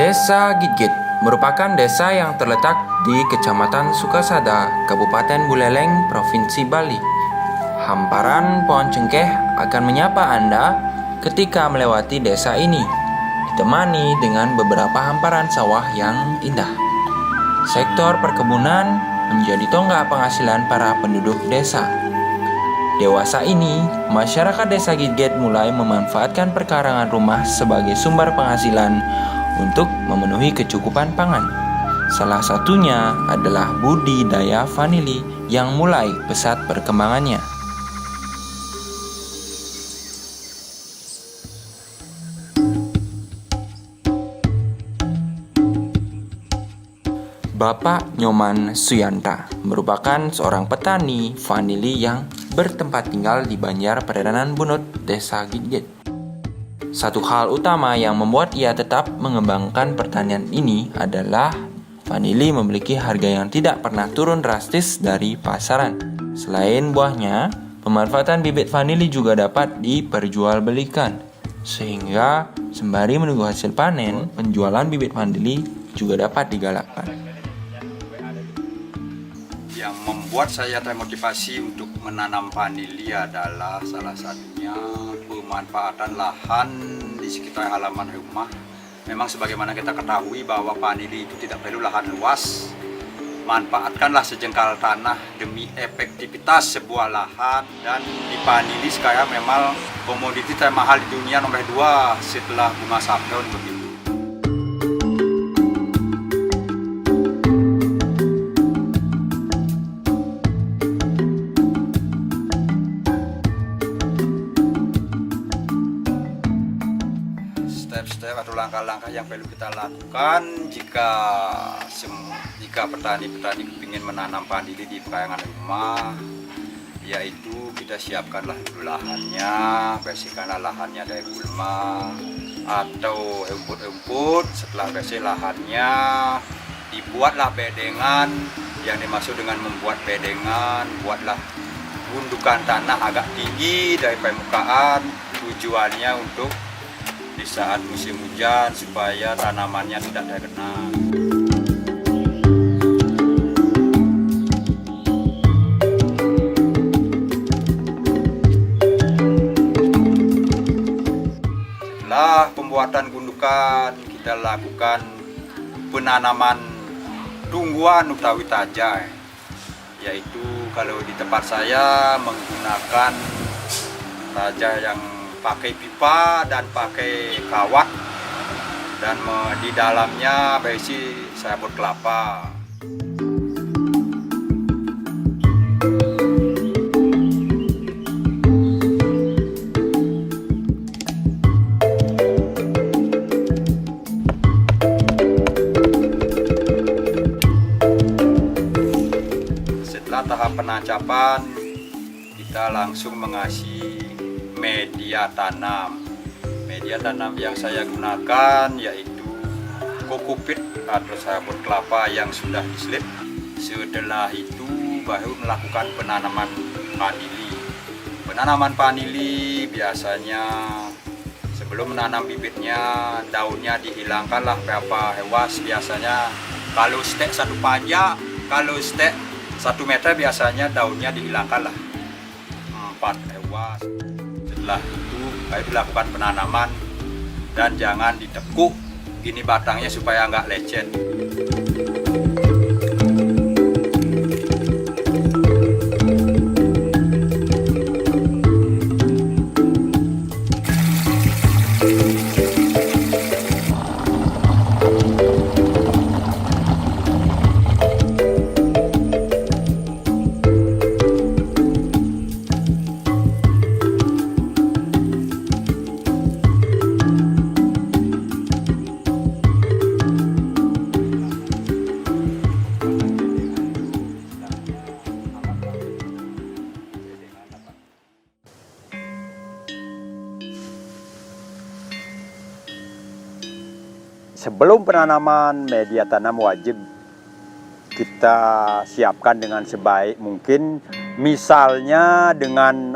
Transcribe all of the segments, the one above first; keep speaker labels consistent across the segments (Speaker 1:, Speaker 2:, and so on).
Speaker 1: Desa Gitgit merupakan desa yang terletak di Kecamatan Sukasada, Kabupaten Buleleng, Provinsi Bali. Hamparan pohon cengkeh akan menyapa Anda ketika melewati desa ini, ditemani dengan beberapa hamparan sawah yang indah. Sektor perkebunan menjadi tonggak penghasilan para penduduk desa. Dewasa ini, masyarakat desa Gitgit mulai memanfaatkan perkarangan rumah sebagai sumber penghasilan untuk memenuhi kecukupan pangan. Salah satunya adalah budidaya vanili yang mulai pesat perkembangannya. Bapak Nyoman Suyanta merupakan seorang petani vanili yang bertempat tinggal di Banjar Peredanan Bunut, Desa Gitgit. Satu hal utama yang membuat ia tetap mengembangkan pertanian ini adalah vanili memiliki harga yang tidak pernah turun drastis dari pasaran. Selain buahnya, pemanfaatan bibit vanili juga dapat diperjualbelikan. Sehingga sembari menunggu hasil panen, penjualan bibit vanili juga dapat digalakkan.
Speaker 2: Yang membuat saya termotivasi untuk menanam vanili adalah salah satunya pemanfaatan lahan di sekitar halaman rumah. Memang sebagaimana kita ketahui bahwa vanili itu tidak perlu lahan luas. Manfaatkanlah sejengkal tanah demi efektivitas sebuah lahan. Dan di vanili sekarang memang komoditi termahal di dunia nomor 2 setelah bunga saffron begitu. Step-step atau langkah-langkah yang perlu kita lakukan jika petani-petani ingin menanam vanili di pekarangan rumah, yaitu kita siapkanlah dulu lahannya, bersihkanlah lahannya dari gulma atau rumput-rumput. Setelah bersih lahannya, dibuatlah bedengan. Yang dimaksud dengan membuat bedengan, buatlah gundukan tanah agak tinggi dari permukaan. Tujuannya untuk di saat musim hujan supaya tanamannya tidak tergenang. Setelah pembuatan gundukan, kita lakukan penanaman tumbuhan utawi taja, yaitu kalau di tempat saya menggunakan taja yang pakai pipa dan pakai kawat, dan di dalamnya berisi sabut kelapa. Setelah tahap penancapan, kita langsung mengasih media tanam. Media tanam yang saya gunakan yaitu kokopit atau sabut kelapa yang sudah diselip. Setelah itu baru melakukan penanaman vanili. Penanaman vanili biasanya sebelum menanam bibitnya, daunnya dihilangkanlah berapa hewas. Biasanya kalau stek 1 pajak, kalau stek 1 meter biasanya daunnya dihilangkanlah 4 hewas. Setelah itu baru dilakukan penanaman dan jangan ditekuk ini batangnya supaya nggak lecet. Sebelum penanaman, media tanam wajib kita siapkan dengan sebaik mungkin. Misalnya dengan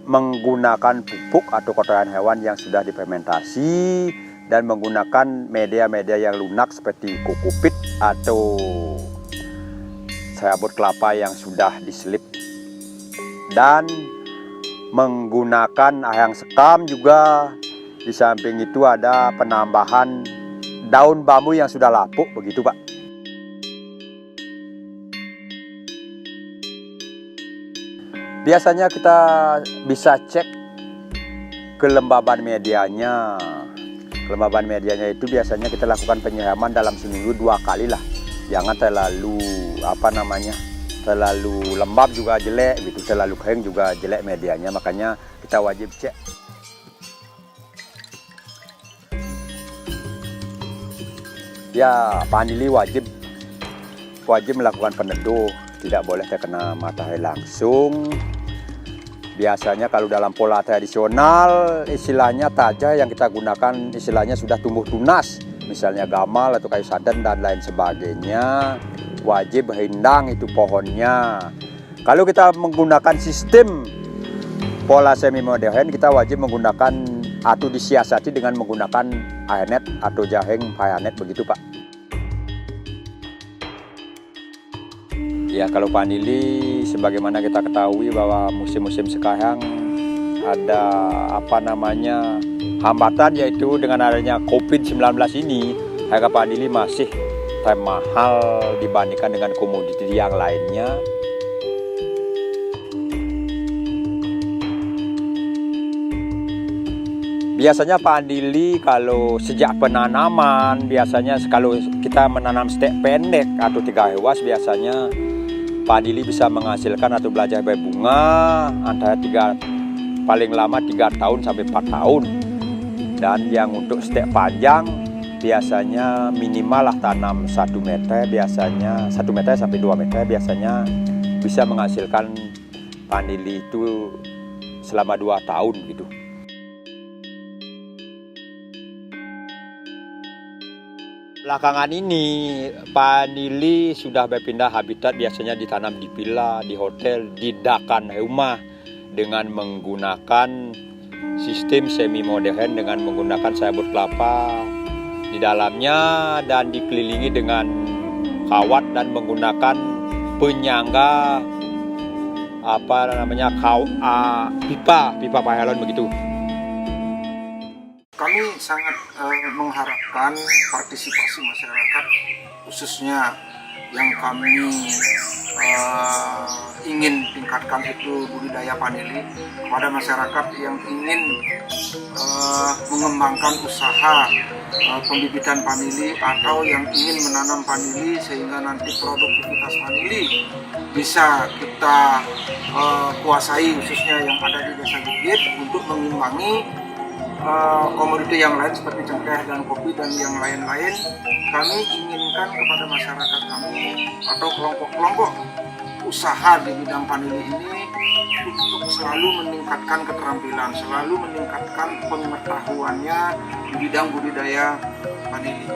Speaker 2: menggunakan pupuk atau kotoran hewan yang sudah difermentasi dan menggunakan media-media yang lunak seperti kokopit atau sabut kelapa yang sudah diselip, dan menggunakan ayang sekam juga. Di samping itu ada penambahan daun bambu yang sudah lapuk, begitu Pak. Biasanya kita bisa cek kelembaban medianya. Kelembaban medianya itu biasanya kita lakukan penyiraman dalam seminggu 2 kali lah. Jangan terlalu terlalu lembab juga jelek gitu, terlalu kering juga jelek medianya, makanya kita wajib cek. Ya, Panili wajib melakukan peneduh, tidak boleh terkena matahari langsung. Biasanya kalau dalam pola tradisional, istilahnya taja yang kita gunakan istilahnya sudah tumbuh tunas, misalnya gamal atau kayu sadan dan lain sebagainya, wajib rindang itu pohonnya. Kalau kita menggunakan sistem pola semi modern, kita wajib menggunakan atau disiasati dengan menggunakan airnet atau jaheng payanet, begitu Pak. Ya, kalau Panili sebagaimana kita ketahui bahwa musim-musim sekarang ada hambatan, yaitu dengan adanya COVID-19 ini, harga Panili masih termahal dibandingkan dengan komoditi yang lainnya. Biasanya Panili kalau sejak penanaman, biasanya kalau kita menanam stek pendek atau 3 hewas, biasanya Panili bisa menghasilkan atau belajar berbunga antara paling lama 3 tahun sampai 4 tahun. Dan yang untuk stek panjang biasanya minimal lah tanam 1 meter, biasanya 1 meter sampai 2 meter, biasanya bisa menghasilkan Panili itu selama 2 tahun gitu. Belakangan ini Panili sudah berpindah habitat, biasanya ditanam di villa, di hotel, di dakan rumah dengan menggunakan sistem semi modern dengan menggunakan sabut kelapa di dalamnya dan dikelilingi dengan kawat dan menggunakan penyangga pipa paralon begitu.
Speaker 3: Kami sangat mengharapkan partisipasi masyarakat, khususnya yang kami ingin tingkatkan itu budidaya Panili kepada masyarakat yang ingin mengembangkan usaha pembibitan Panili atau yang ingin menanam Panili sehingga nanti produktivitas Panili bisa kita kuasai, khususnya yang ada di Desa Gigit, untuk mengimbangi komoditi yang lain seperti cengkeh dan kopi dan yang lain-lain. Kami inginkan kepada masyarakat kami atau kelompok-kelompok usaha di bidang Panili ini untuk selalu meningkatkan keterampilan, selalu meningkatkan pengetahuannya di bidang budidaya Panili.